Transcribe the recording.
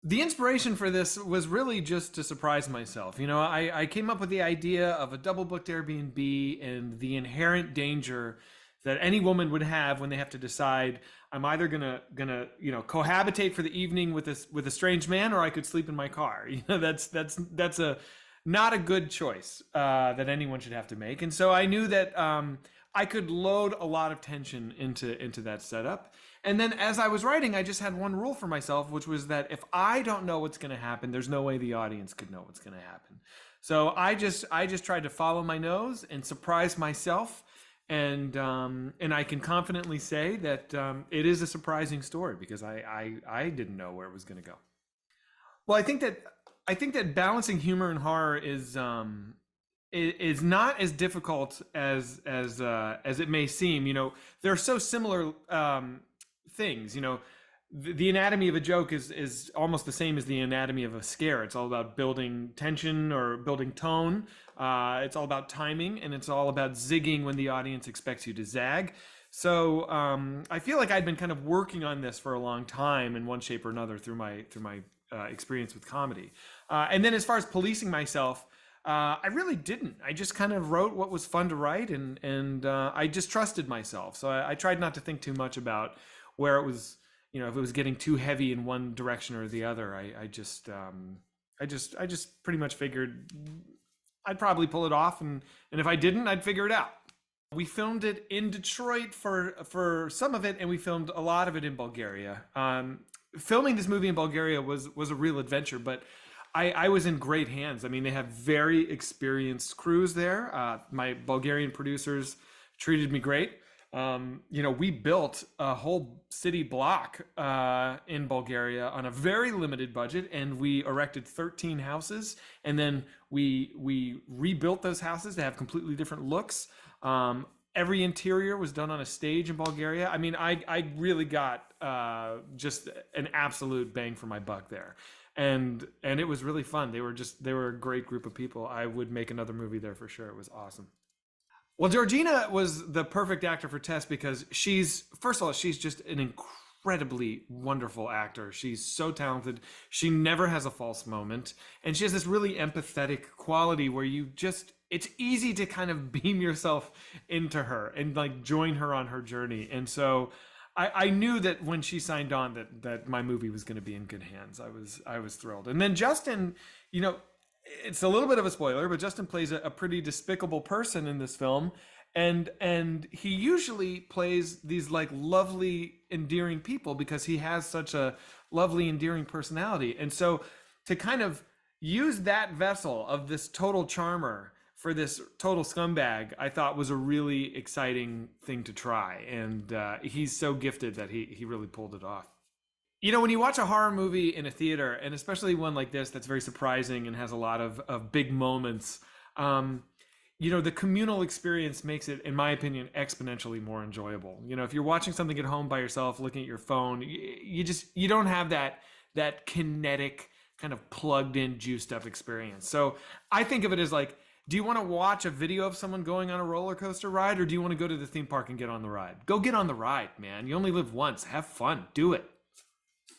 The inspiration for this was really just to surprise myself. I came up with the idea of a double booked Airbnb and the inherent danger that any woman would have when they have to decide, I'm either gonna cohabitate for the evening with a strange man, or I could sleep in my car. That's a not a good choice that anyone should have to make. And so I knew that I could load a lot of tension into that setup. And then as I was writing, I just had one rule for myself, which was that if I don't know what's going to happen, there's no way the audience could know what's going to happen. So I just tried to follow my nose and surprise myself. And I can confidently say that it is a surprising story because I didn't know where it was going to go. Well, I think that balancing humor and horror is not as difficult as it may seem. They're so similar things. The anatomy of a joke is almost the same as the anatomy of a scare. It's all about building tension or building tone. It's all about timing, and it's all about zigging when the audience expects you to zag. So I feel like I'd been kind of working on this for a long time in one shape or another through my experience with comedy. And then as far as policing myself, I really didn't. I just kind of wrote what was fun to write, and I just trusted myself. So I tried not to think too much about where it was, if it was getting too heavy in one direction or the other. I just pretty much figured I'd probably pull it off, and if I didn't, I'd figure it out. We filmed it in Detroit for some of it, and we filmed a lot of it in Bulgaria. Filming this movie in Bulgaria was a real adventure, but I was in great hands. I mean, they have very experienced crews there. My Bulgarian producers treated me great. We built a whole city block in Bulgaria on a very limited budget, and we erected 13 houses, and then we rebuilt those houses to have completely different looks. Every interior was done on a stage in Bulgaria. I mean, I really got just an absolute bang for my buck there. And it was really fun. They were a great group of people. I would make another movie there for sure. It was awesome. Well, Georgina was the perfect actor for Tess because first of all, she's just an incredibly wonderful actor. She's so talented. She never has a false moment. And she has this really empathetic quality where it's easy to kind of beam yourself into her and like join her on her journey. And so I knew that when she signed on that my movie was going to be in good hands. I was thrilled. And then Justin, it's a little bit of a spoiler, but Justin plays a pretty despicable person in this film. And he usually plays these like lovely, endearing people because he has such a lovely, endearing personality. And so to kind of use that vessel of this total charmer for this total scumbag, I thought was a really exciting thing to try. And he's so gifted that he really pulled it off. When you watch a horror movie in a theater, and especially one like this that's very surprising and has a lot of big moments, the communal experience makes it, in my opinion, exponentially more enjoyable. If you're watching something at home by yourself, looking at your phone, you don't have that kinetic kind of plugged in, juiced up experience. So I think of it as like, do you want to watch a video of someone going on a roller coaster ride, or do you want to go to the theme park and get on the ride? Go get on the ride, man. You only live once. Have fun. Do it.